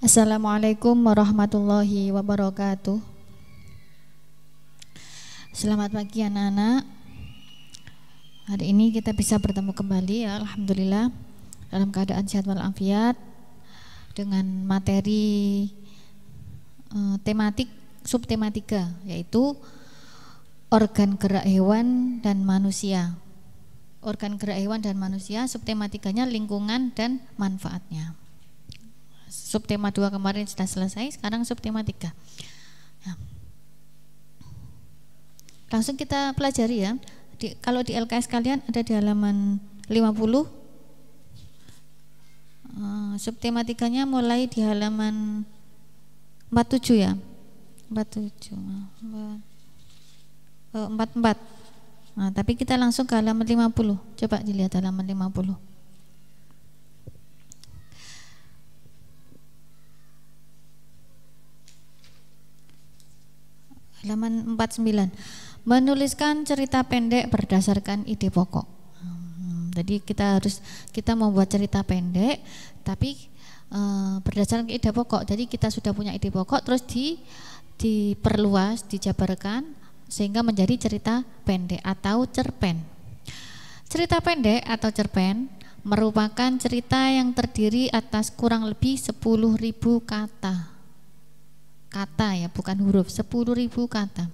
Assalamualaikum warahmatullahi wabarakatuh. Selamat pagi anak-anak. Hari ini kita bisa bertemu kembali ya, alhamdulillah, dalam keadaan sehat walafiat dengan materi tematik subtematika, yaitu organ gerak hewan dan manusia. Organ gerak hewan dan manusia, subtematikanya lingkungan dan manfaatnya. Subtema 2 kemarin sudah selesai, sekarang subtema 3. Ya. Langsung kita pelajari ya. Kalau di LKS kalian ada di halaman 50. Subtematikanya mulai di halaman 47 ya. 47. 44. Nah, tapi kita langsung ke halaman 50. Coba dilihat halaman 50. Halaman 49. Menuliskan cerita pendek berdasarkan ide pokok. Jadi kita membuat cerita pendek, tapi berdasarkan ide pokok. Jadi kita sudah punya ide pokok, terus diperluas, dijabarkan sehingga menjadi cerita pendek atau cerpen. Cerita pendek atau cerpen merupakan cerita yang terdiri atas kurang lebih 10.000 kata. Kata ya, bukan huruf, 10.000 kata.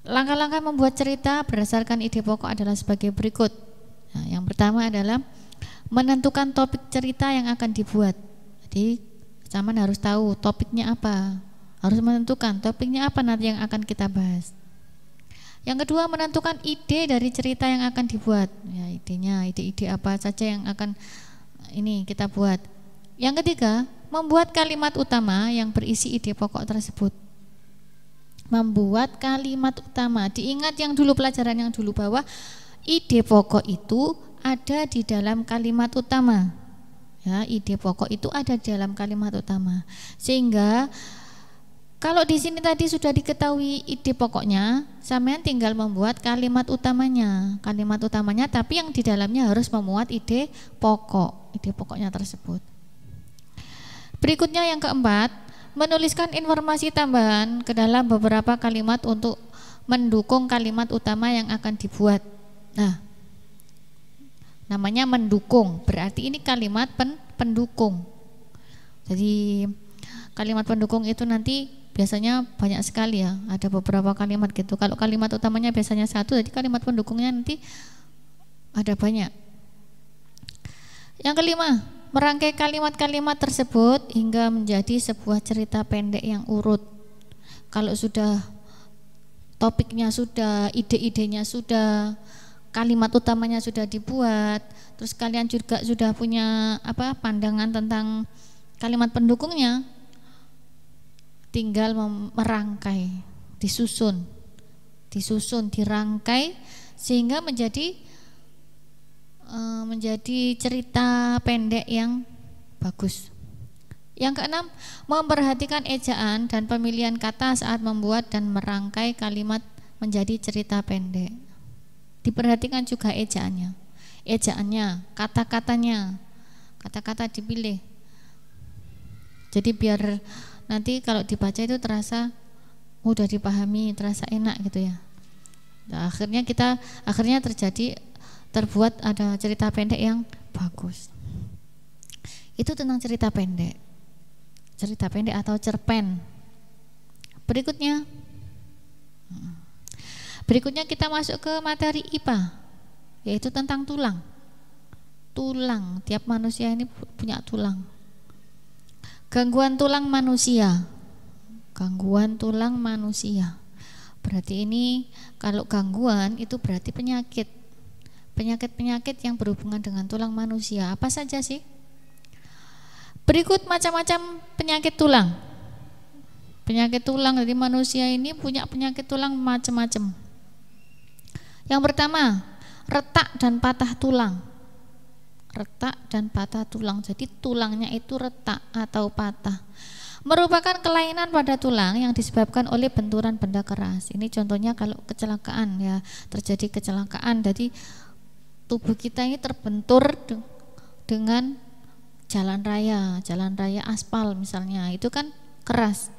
Langkah-langkah membuat cerita berdasarkan ide pokok adalah sebagai berikut. Nah, yang pertama adalah menentukan topik cerita yang akan dibuat. Jadi zaman harus tahu topiknya apa, harus menentukan topiknya apa nanti yang akan kita bahas. Yang kedua, menentukan ide dari cerita yang akan dibuat. Ya, idenya, ide-ide apa saja yang akan ini kita buat. Yang ketiga, membuat kalimat utama yang berisi ide pokok tersebut. Membuat kalimat utama. Diingat yang dulu, pelajaran yang dulu, bahwa ide pokok itu ada di dalam kalimat utama. Ya, ide pokok itu ada di dalam kalimat utama. Sehingga kalau di sini tadi sudah diketahui ide pokoknya, sampean tinggal membuat kalimat utamanya. Kalimat utamanya, tapi yang di dalamnya harus memuat ide pokoknya tersebut. Berikutnya yang keempat, menuliskan informasi tambahan ke dalam beberapa kalimat untuk mendukung kalimat utama yang akan dibuat. Nah, namanya mendukung, berarti ini kalimat pendukung. Jadi kalimat pendukung itu nanti biasanya banyak sekali ya, ada beberapa kalimat gitu. Kalau kalimat utamanya biasanya satu, jadi kalimat pendukungnya nanti ada banyak. Yang kelima, merangkai kalimat-kalimat tersebut hingga menjadi sebuah cerita pendek yang urut. Kalau sudah topiknya sudah, ide-idenya sudah, kalimat utamanya sudah dibuat, terus kalian juga sudah punya pandangan tentang kalimat pendukungnya, tinggal merangkai, disusun, dirangkai sehingga menjadi cerita pendek yang bagus. Yang keenam, memperhatikan ejaan dan pemilihan kata saat membuat dan merangkai kalimat menjadi cerita pendek. Diperhatikan juga ejaannya, kata-katanya, kata-kata dipilih. Jadi biar nanti kalau dibaca itu terasa mudah dipahami, terasa enak gitu ya. Nah, akhirnya terbuat ada cerita pendek yang bagus. Itu tentang cerita pendek atau cerpen. Berikutnya kita masuk ke materi IPA, yaitu tentang tulang. Tiap manusia ini punya tulang. Gangguan tulang manusia. Berarti ini kalau gangguan itu berarti penyakit yang berhubungan dengan tulang manusia. Apa saja sih? Berikut macam-macam penyakit tulang. Jadi manusia ini punya penyakit tulang macam-macam. Yang pertama, retak dan patah tulang. Jadi tulangnya itu retak atau patah. Merupakan kelainan pada tulang yang disebabkan oleh benturan benda keras. Ini contohnya kalau kecelakaan ya, terjadi kecelakaan, jadi tubuh kita ini terbentur dengan jalan raya aspal misalnya, itu kan keras,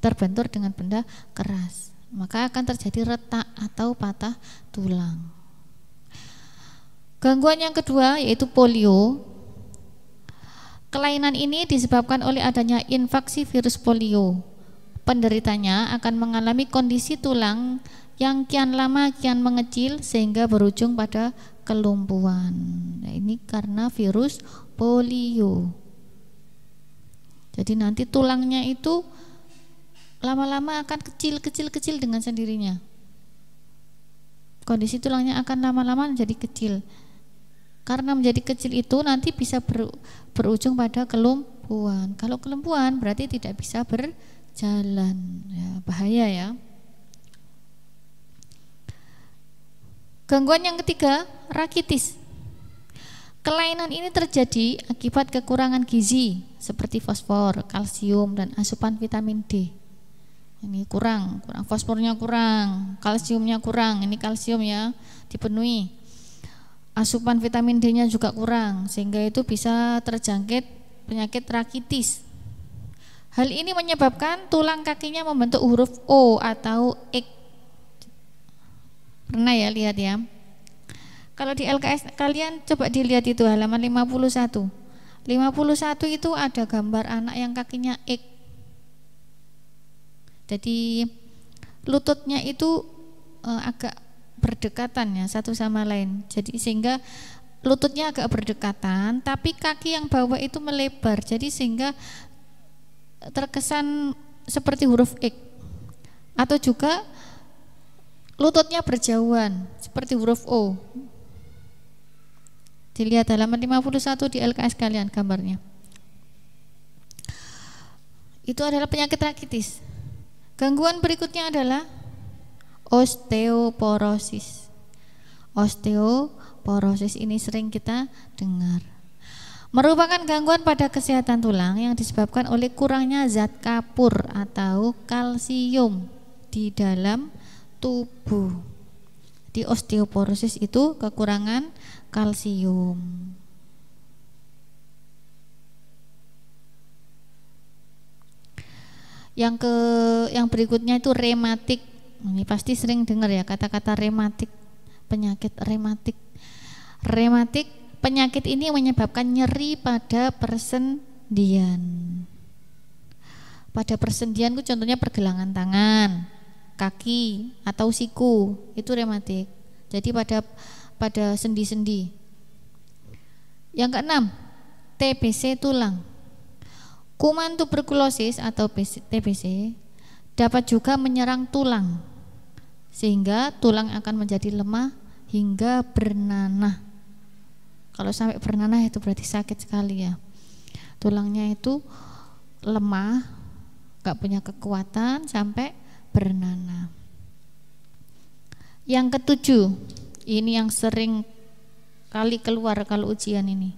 terbentur dengan benda keras, maka akan terjadi retak atau patah tulang. Gangguan yang kedua yaitu polio. Kelainan ini disebabkan oleh adanya infeksi virus polio. Penderitanya akan mengalami kondisi tulang yang kian lama kian mengecil sehingga berujung pada kelumpuhan. Nah, ini karena virus polio. Jadi nanti tulangnya itu lama-lama akan kecil dengan sendirinya. Kondisi tulangnya akan lama-lama menjadi kecil. Karena menjadi kecil itu nanti bisa berujung pada kelumpuhan. Kalau kelumpuhan berarti tidak bisa berjalan, ya, bahaya ya. Gangguan yang ketiga, rakitis. Kelainan ini terjadi akibat kekurangan gizi seperti fosfor, kalsium, dan asupan vitamin D. Ini kurang fosfornya kurang, kalsiumnya kurang. Ini kalsium ya dipenuhi. Asupan vitamin D-nya juga kurang, sehingga itu bisa terjangkit penyakit rakitis. Hal ini menyebabkan tulang kakinya membentuk huruf O atau X. Pernah ya lihat ya? Kalau di LKS kalian coba dilihat itu halaman 51. 51 itu ada gambar anak yang kakinya X. Jadi lututnya itu agak berdekatan ya satu sama lain. Jadi sehingga lututnya agak berdekatan, tapi kaki yang bawah itu melebar. Jadi sehingga terkesan seperti huruf X. Atau juga lututnya berjauhan seperti huruf O. Dilihat halaman 51 di LKS kalian gambarnya. Itu adalah penyakit rakitis. Gangguan berikutnya adalah osteoporosis. Osteoporosis ini sering kita dengar. Merupakan gangguan pada kesehatan tulang yang disebabkan oleh kurangnya zat kapur atau kalsium di dalam tubuh. Di osteoporosis itu kekurangan kalsium. Yang berikutnya itu rematik. Ini pasti sering dengar ya kata-kata rematik, penyakit rematik. Rematik, penyakit ini menyebabkan nyeri pada persendian. Pada persendian itu contohnya pergelangan tangan, kaki atau siku, itu rematik. Jadi pada sendi-sendi. Yang keenam, TBC tulang. Kuman tuberkulosis atau TBC dapat juga menyerang tulang sehingga tulang akan menjadi lemah hingga bernanah. Kalau sampai bernanah itu berarti sakit sekali ya. Tulangnya itu lemah, gak punya kekuatan sampai bernanah. Yang ketujuh, ini yang sering kali keluar kalau ujian ini,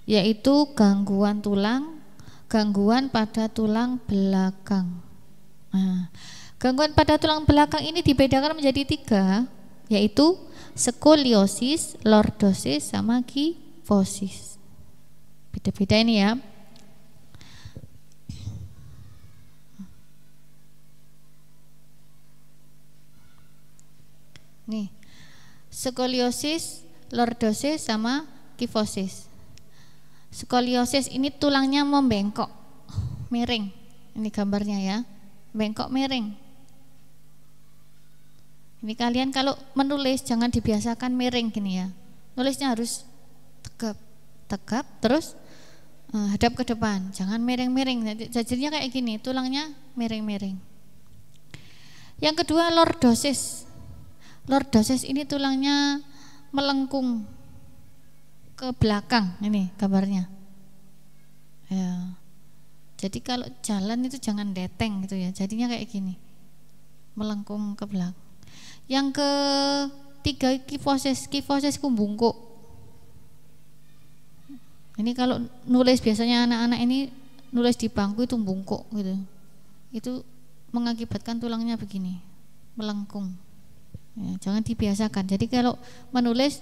yaitu gangguan tulang, gangguan pada tulang belakang. Nah, gangguan pada tulang belakang ini dibedakan menjadi 3, yaitu skoliosis, lordosis, sama kifosis. Beda-beda ini ya. Nih, skoliosis, lordosis, sama kifosis. Skoliosis ini tulangnya membengkok, miring. Ini gambarnya ya, bengkok miring. Ini kalian kalau menulis jangan dibiasakan miring gini ya. Nulisnya harus tegap, terus hadap ke depan. Jangan miring-miring. Jadinya kayak gini, tulangnya miring-miring. Yang kedua, lordosis. Lordosis ini tulangnya melengkung ke belakang, ini gambarnya ya. Jadi kalau jalan itu jangan deteng gitu ya, jadinya kayak gini, melengkung ke belakang. Yang ketiga, kifosis. Kifosis bungkuk. Ini kalau nulis biasanya anak-anak ini nulis di bangku itu bungkuk gitu, itu mengakibatkan tulangnya begini, melengkung ya, jangan dibiasakan. Jadi kalau menulis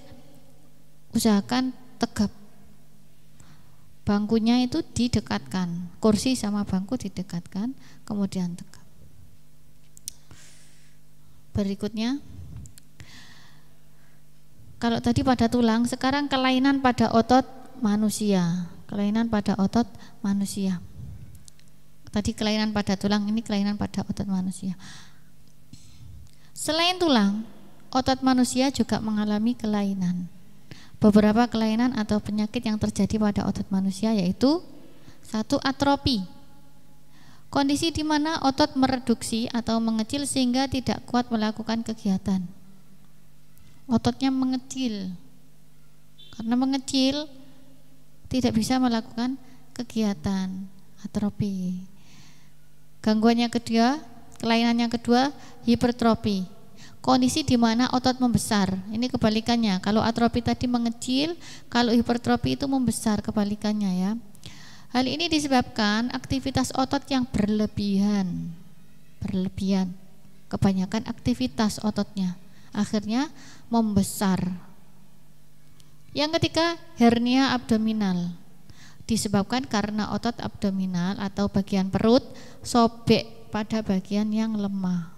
usahakan tegap. bangkunya itu didekatkan, kursi sama bangku didekatkan, kemudian tegak. Berikutnya, kalau tadi pada tulang, sekarang kelainan pada otot manusia. Kelainan pada otot manusia. Tadi kelainan pada tulang, ini kelainan pada otot manusia. Selain tulang, otot manusia juga mengalami kelainan. Beberapa kelainan atau penyakit yang terjadi pada otot manusia yaitu: 1. Atrofi. Kondisi di mana otot mereduksi atau mengecil sehingga tidak kuat melakukan kegiatan. Ototnya mengecil. Karena mengecil tidak bisa melakukan kegiatan, atrofi. Gangguannya kedua, kelainannya kedua, hipertrofi. Kondisi di mana otot membesar. Ini kebalikannya. Kalau atrofi tadi mengecil, kalau hipertrofi itu membesar, kebalikannya ya. Hal ini disebabkan aktivitas otot yang berlebihan. Kebanyakan aktivitas ototnya akhirnya membesar. Yang ketiga, hernia abdominal. Disebabkan karena otot abdominal atau bagian perut sobek pada bagian yang lemah.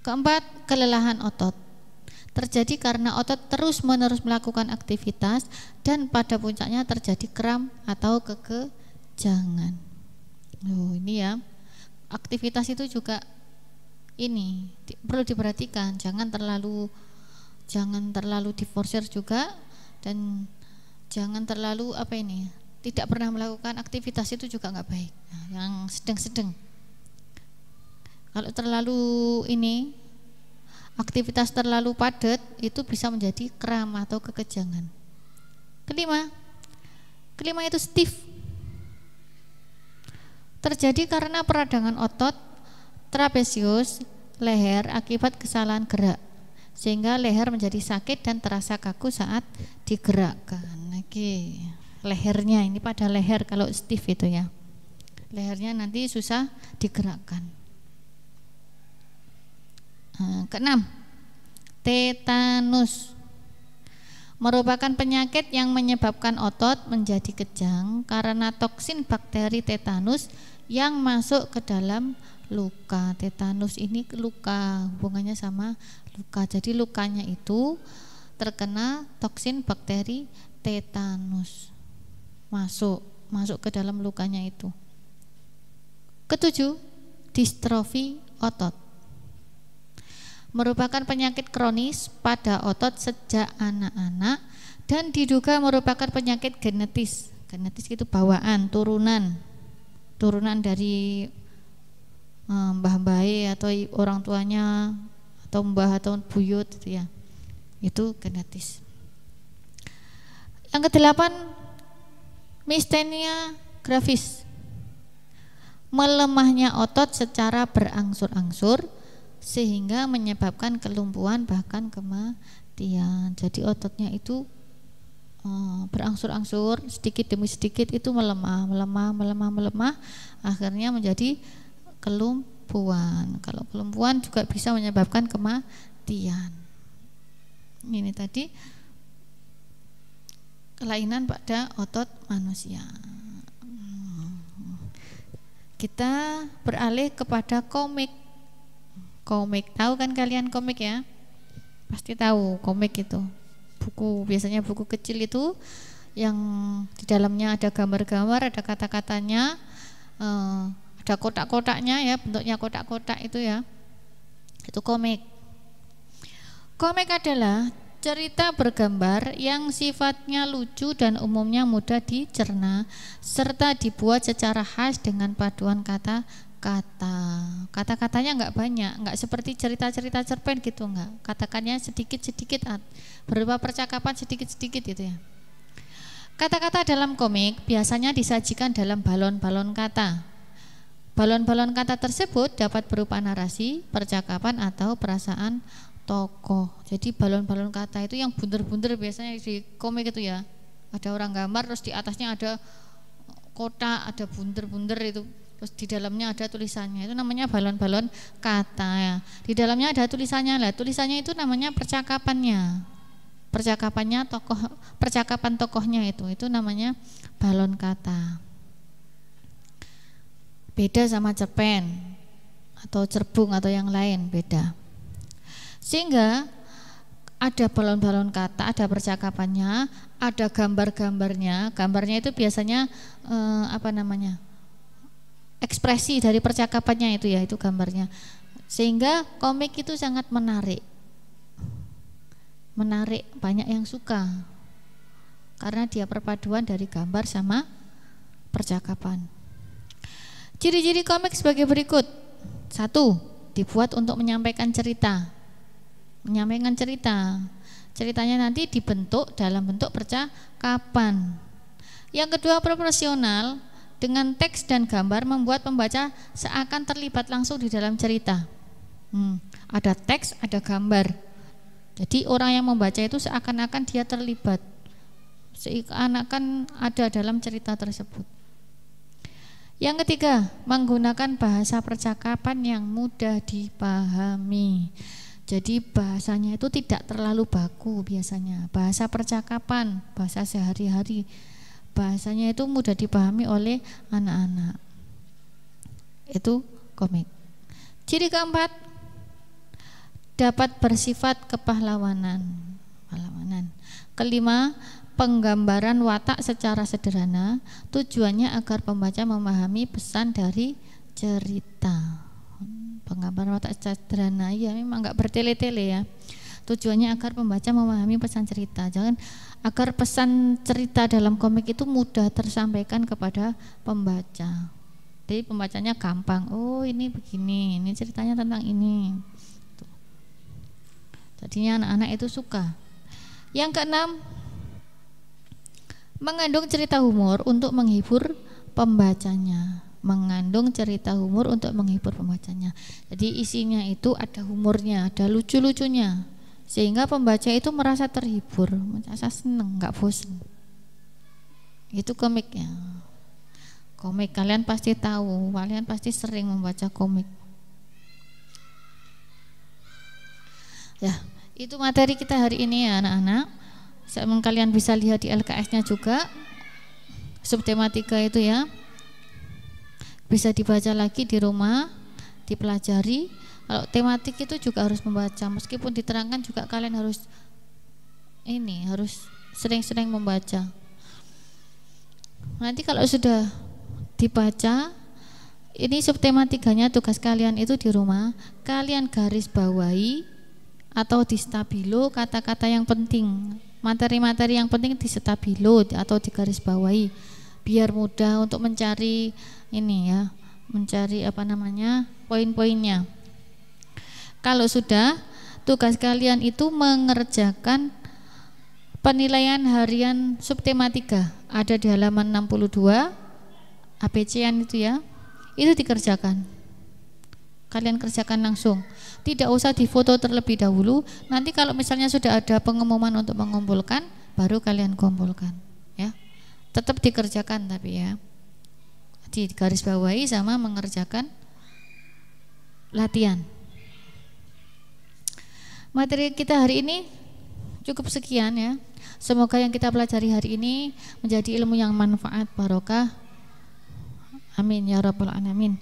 Keempat, kelelahan otot. Terjadi karena otot terus-menerus melakukan aktivitas dan pada puncaknya terjadi kram atau kekejangan. Ini ya, aktivitas itu juga ini perlu diperhatikan, jangan terlalu diforsir juga, dan jangan terlalu tidak pernah melakukan aktivitas itu juga nggak baik. Nah, yang sedang-sedang. Kalau terlalu aktivitas terlalu padat itu bisa menjadi kram atau kekejangan. Kelima itu stiff. Terjadi karena peradangan otot trapesius leher akibat kesalahan gerak, sehingga leher menjadi sakit dan terasa kaku saat digerakkan. Lehernya ini pada leher kalau stiff itu ya. Lehernya nanti susah digerakkan. Keenam, tetanus merupakan penyakit yang menyebabkan otot menjadi kejang karena toksin bakteri tetanus yang masuk ke dalam luka. Tetanus ini luka, hubungannya sama luka. Jadi lukanya itu terkena toksin bakteri tetanus, masuk ke dalam lukanya itu. Ketujuh, distrofi otot merupakan penyakit kronis pada otot sejak anak-anak dan diduga merupakan penyakit genetis. Genetis itu bawaan, turunan dari mbah-mbah atau orang tuanya atau mbah atau buyut itu ya. Itu genetis. Yang kedelapan, myasthenia gravis. Melemahnya otot secara berangsur-angsur sehingga menyebabkan kelumpuhan bahkan kematian. Jadi ototnya itu berangsur-angsur, sedikit demi sedikit itu melemah, akhirnya menjadi kelumpuhan. Kalau kelumpuhan juga bisa menyebabkan kematian. Ini tadi kelainan pada otot manusia. Kita beralih kepada komik. Tahu kan kalian komik ya? Pasti tahu komik itu. Buku, biasanya buku kecil itu yang di dalamnya ada gambar-gambar, ada kata-katanya, ada kotak-kotaknya ya, bentuknya kotak-kotak itu ya. Itu komik. Komik adalah cerita bergambar yang sifatnya lucu dan umumnya mudah dicerna serta dibuat secara khas dengan paduan kata-katanya nggak banyak, nggak seperti cerita-cerita cerpen gitu, nggak. Katakannya sedikit-sedikit berupa percakapan sedikit-sedikit gitu ya. Kata-kata dalam komik biasanya disajikan dalam balon-balon kata. Balon-balon kata tersebut dapat berupa narasi, percakapan atau perasaan tokoh. Jadi balon-balon kata itu yang bunder-bunder biasanya di komik itu ya. Ada orang gambar terus di atasnya ada kotak, ada bunder-bunder itu. Terus di dalamnya ada tulisannya, itu namanya balon-balon kata ya. Di dalamnya ada tulisannya lah, tulisannya itu namanya percakapannya. percakapan tokohnya itu namanya balon kata. Beda sama cerpen atau cerbung atau yang lain, beda. Sehingga ada balon-balon kata, ada percakapannya, ada gambar-gambarnya. Gambarnya itu biasanya ekspresi dari percakapannya itu ya, itu gambarnya. Sehingga komik itu sangat menarik, banyak yang suka karena dia perpaduan dari gambar sama percakapan. Ciri-ciri komik sebagai berikut. 1. Dibuat untuk menyampaikan cerita. Ceritanya nanti dibentuk dalam bentuk percakapan. Yang kedua, proporsional, dengan teks dan gambar membuat pembaca seakan terlibat langsung di dalam cerita. Ada teks, ada gambar. Jadi orang yang membaca itu seakan-akan dia terlibat, seakan-akan ada dalam cerita tersebut. Yang ketiga, menggunakan bahasa percakapan yang mudah dipahami. Jadi bahasanya itu tidak terlalu baku biasanya. Bahasa percakapan, bahasa sehari-hari, bahasanya itu mudah dipahami oleh anak-anak. Itu komik. Ciri keempat, dapat bersifat kepahlawanan. Kelima, penggambaran watak secara sederhana, tujuannya agar pembaca memahami pesan dari cerita. Penggambaran watak secara sederhana, ya memang enggak bertele-tele ya. Tujuannya agar pembaca memahami pesan cerita. Jangan agar pesan cerita dalam komik itu mudah tersampaikan kepada pembaca. Jadi pembacanya gampang. Oh, ini begini, ini ceritanya tentang ini. Jadinya anak-anak itu suka. Yang keenam, mengandung cerita humor untuk menghibur pembacanya. Jadi isinya itu ada humornya, ada lucu-lucunya, sehingga pembaca itu merasa terhibur, merasa seneng, nggak bosan. Itu komiknya. Komik kalian pasti tahu, kalian pasti sering membaca komik. Ya, itu materi kita hari ini ya anak-anak. Kalian bisa lihat di LKS-nya juga, subtematika itu ya. Bisa dibaca lagi di rumah, dipelajari. Kalau tematik itu juga harus membaca, meskipun diterangkan juga kalian harus sering-sering membaca. Nanti kalau sudah dibaca, ini subtematikanya, tugas kalian itu di rumah, kalian garis bawahi atau di stabilo kata-kata yang penting, materi-materi yang penting di stabilo atau di garis bawahi, biar mudah untuk mencari poin-poinnya. Kalau sudah, tugas kalian itu mengerjakan penilaian harian subtematika, ada di halaman 62 ABC-an itu ya, itu dikerjakan. Kalian kerjakan langsung, tidak usah difoto terlebih dahulu. Nanti kalau misalnya sudah ada pengumuman untuk mengumpulkan, baru kalian kumpulkan ya. Tetap dikerjakan tapi ya, di garis bawahi sama mengerjakan latihan. Materi kita hari ini cukup sekian ya. Semoga yang kita pelajari hari ini menjadi ilmu yang manfaat, barokah. Amin ya rabbal alamin.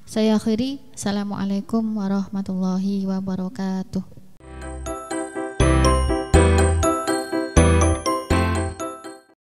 Saya akhiri, assalamualaikum warahmatullahi wabarakatuh.